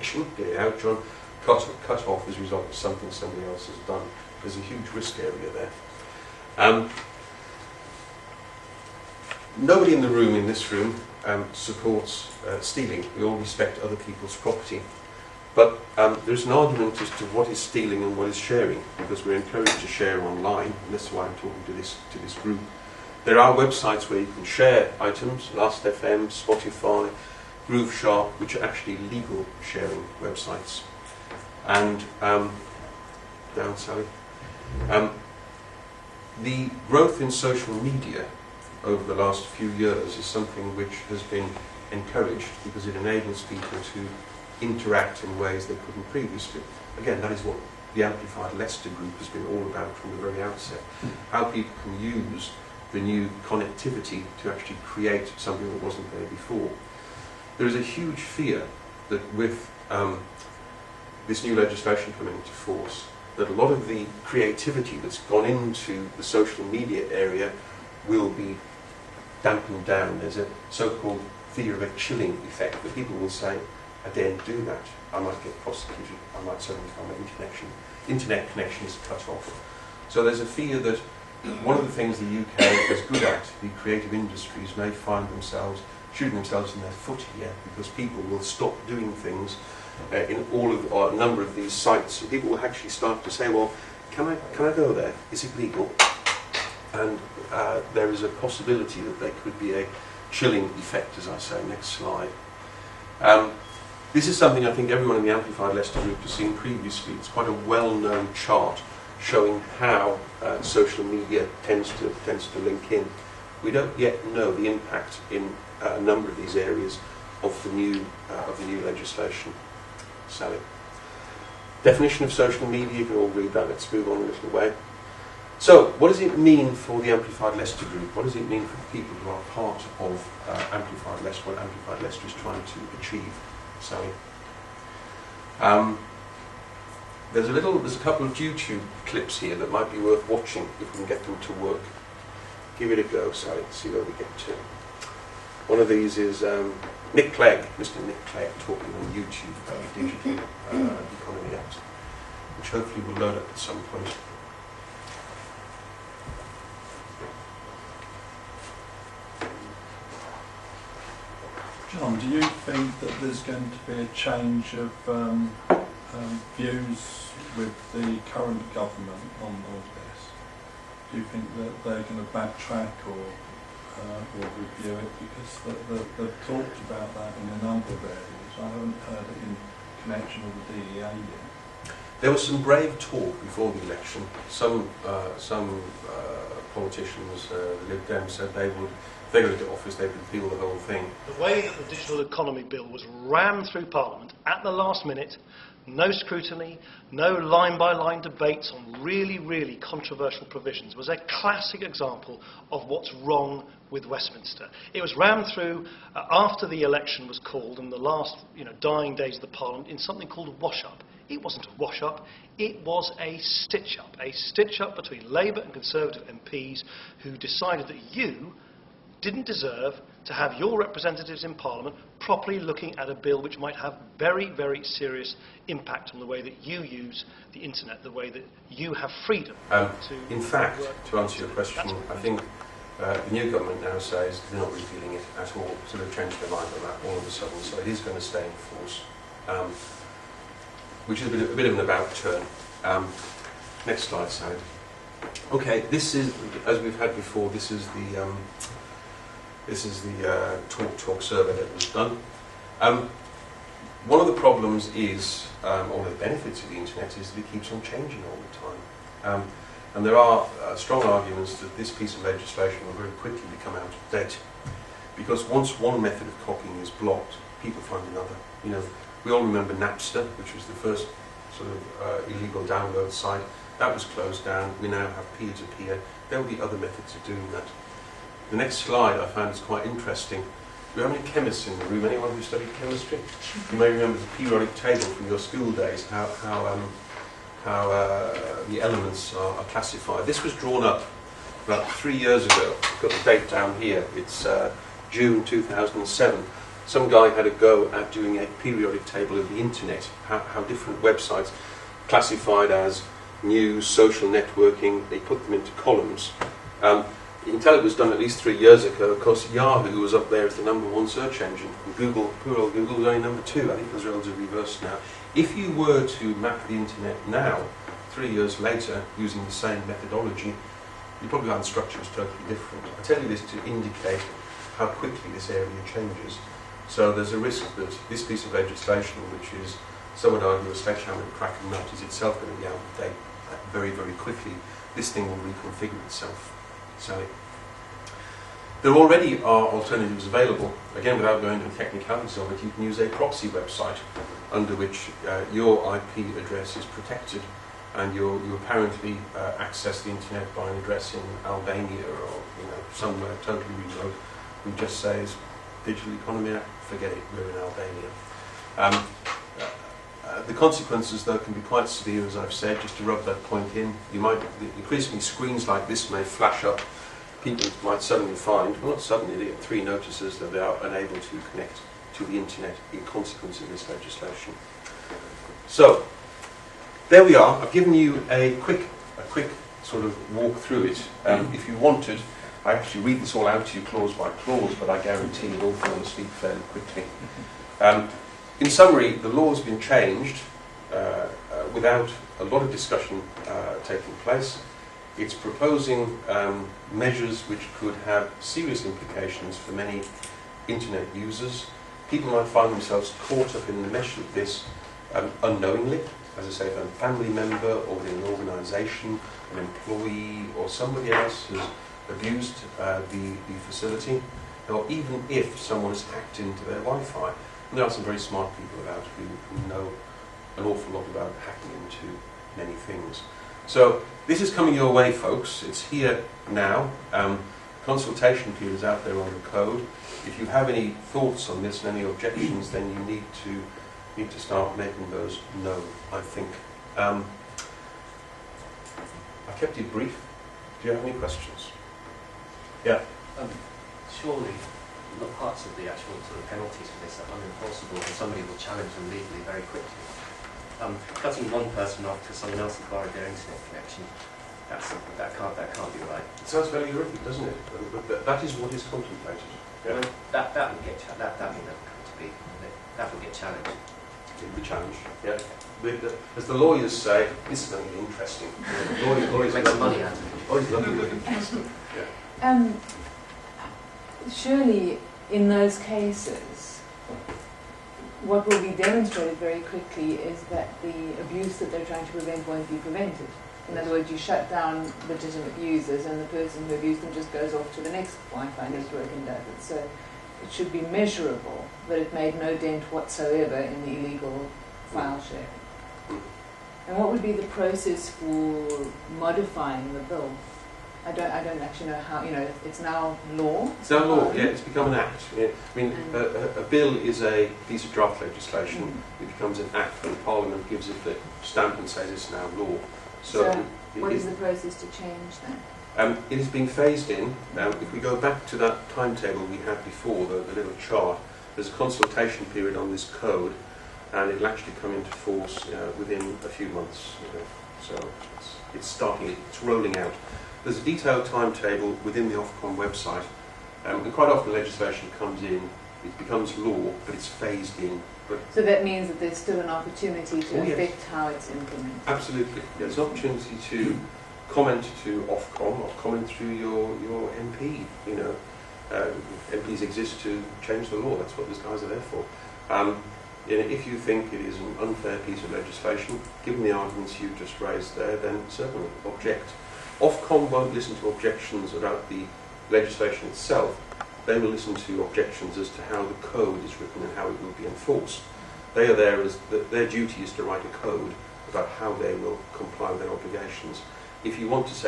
connection, get it out, John, cut off as a result of something somebody else has done. There's a huge risk area there. Nobody in the room, in this room, supports stealing. We all respect other people's property. But there's an argument as to what is stealing and what is sharing, because we're encouraged to share online, and that's why I'm talking to this group. There are websites where you can share items, Last.fm, Spotify, Groove Shark, which are actually legal sharing websites. And, down Sally, the growth in social media over the last few years is something which has been encouraged because it enables people to interact in ways they couldn't previously. Again, that is what the Amplified Leicester group has been all about from the very outset. How people can use the new connectivity to actually create something that wasn't there before. There is a huge fear that with this new legislation coming into force, that a lot of the creativity that's gone into the social media area will be dampened down. There's a so-called fear of a chilling effect, that people will say, I daren't do that, I might get prosecuted, I might suddenly find my internet connection is cut off. So there's a fear that one of the things the UK is good at, the creative industries may find themselves shooting themselves in their foot here, because people will stop doing things in all of or a number of these sites. So people will actually start to say, well, can I go there? Is it legal? And there is a possibility that there could be a chilling effect, as I say. Next slide. This is something I think everyone in the Amplified Leicester group has seen previously. It's quite a well-known chart showing how social media tends to link in. We don't yet know the impact in a number of these areas of the new legislation. Sally. Definition of social media, you can all read that. Let's move on a little way. So, what does it mean for the Amplified Leicester group? What does it mean for the people who are part of Amplified Leicester, what Amplified Leicester is trying to achieve? Sally. There's a couple of YouTube clips here that might be worth watching if we can get them to work. Give it a go, Sally, see where we get to. One of these is Nick Clegg, Mr. Nick Clegg, talking on YouTube about Digital Economy Act, which hopefully will load up at some point. John, do you think that there's going to be a change of views with the current government on all this? Do you think that they're going to backtrack or review it? Because they've talked about that in a number of areas. I haven't heard it in connection with the DEA yet. There was some brave talk before the election. Some politicians, the Lib Dems, said they would, if they got into office, they would repeal the whole thing. The way that the Digital Economy Bill was rammed through Parliament at the last minute, no scrutiny, no line-by-line debates on really, really controversial provisions, was a classic example of what's wrong with Westminster. It was rammed through after the election was called in the last dying days of the Parliament in something called a wash-up. It wasn't a wash-up, it was a stitch-up between Labour and Conservative MPs who decided that you didn't deserve to have your representatives in Parliament properly looking at a bill which might have very, very serious impact on the way that you use the internet, the way that you have freedom in fact, to answer your question, I think the new government now says they're not repealing it at all, so they've changed their mind on that all of a sudden, so it is going to stay in force, which is a bit of an about turn. Next slide, Sally. Okay, this is, as we've had before, this is the Talk survey that was done. One of the problems is, or the benefits of the internet is that it keeps on changing all the time. And there are strong arguments that this piece of legislation will very quickly become out of date. Because once one method of copying is blocked, people find another. We all remember Napster, which was the first sort of illegal download site. That was closed down. We now have peer-to-peer. There will be other methods of doing that. The next slide I found is quite interesting. Do we have any chemists in the room? Anyone who studied chemistry? You may remember the periodic table from your school days, how the elements are classified. This was drawn up about 3 years ago. I've got the date down here. It's June 2007. some guy had a go at doing a periodic table of the internet, how different websites classified as news, social networking, they put them into columns. You can tell it was done at least 3 years ago. Of course, Yahoo was up there as the #1 search engine. And Google, poor old Google, was only #2. I think it was relatively reversed now. If you were to map the internet now, 3 years later, using the same methodology, you probably find the structure is totally different. I tell you this to indicate how quickly this area changes. So there's a risk that this piece of legislation, which is, some would argue, a sledgehammer to crack a nut, is itself going to be out of date very, very quickly. This thing will reconfigure itself. So there already are alternatives available. Again, without going into the technicalities of it, you can use a proxy website under which your IP address is protected, and you apparently access the internet by an address in Albania or somewhere totally remote. We just says Digital Economy Act, forget it, we're in Albania. The consequences, though, can be quite severe, as I've said. Just to rub that point in, increasingly screens like this may flash up. People might suddenly find, well, not suddenly, they get 3 notices that they are unable to connect to the internet in consequence of this legislation. So, there we are. I've given you a quick sort of walk through it. If you wanted, I actually read this all out to you clause by clause, but I guarantee you'll all fall asleep fairly quickly. In summary, the law has been changed without a lot of discussion taking place. It's proposing measures which could have serious implications for many internet users. People might find themselves caught up in the mesh of this unknowingly. As I say, if a family member or within an organisation, an employee or somebody else has abused the facility, or even if someone has hacked into their Wi-Fi. And there are some very smart people about who know an awful lot about hacking into many things. So this is coming your way, folks. It's here now. Consultation period is out there on the code. If you have any thoughts on this and any objections, then you need to start making those known, I think. I kept it brief. Do you have any questions? Yeah. Surely, not parts of the actual sort of penalties for this are unenforceable, and somebody will challenge them legally very quickly. Cutting one person off to someone else who borrowed their internet connection, that can't be right. It sounds very horrific, doesn't it? But that is what is contemplated. Yeah. Well, that will get that will never come to be. That will get challenged. It will be challenged. Yeah. As the lawyers say, this is going to be interesting. Lawyers make some money out of it. Lawyers love to look interesting. Yeah. Surely, in those cases, what will be demonstrated very quickly is that the abuse that they're trying to prevent won't be prevented. In other words, you shut down legitimate users and the person who abused them just goes off to the next Wi-Fi network and does it. So it should be measurable that it made no dent whatsoever in the illegal file sharing. And what would be the process for modifying the bill? I don't actually know how, it's now law. It's now law, yeah, it's become an act. Yeah. I mean, a bill is a piece of draft legislation. It becomes an act when Parliament gives it the stamp and says it's now law. So what is the process to change that? It is being phased in. If we go back to that timetable we had before, the little chart, there's a consultation period on this code, and it'll actually come into force within a few months. So it's starting, it's rolling out. There's a detailed timetable within the Ofcom website, and quite often legislation comes in, it becomes law, but it's phased in. But so that means that there's still an opportunity to affect how it's implemented? Absolutely. There's an opportunity to comment to Ofcom or comment through your MP. MPs exist to change the law, that's what these guys are there for. If you think it is an unfair piece of legislation, given the arguments you've just raised there, then certainly object. Ofcom won't listen to objections about the legislation itself. They will listen to objections as to how the code is written and how it will be enforced. They are there as their duty is to write a code about how they will comply with their obligations. If you want to say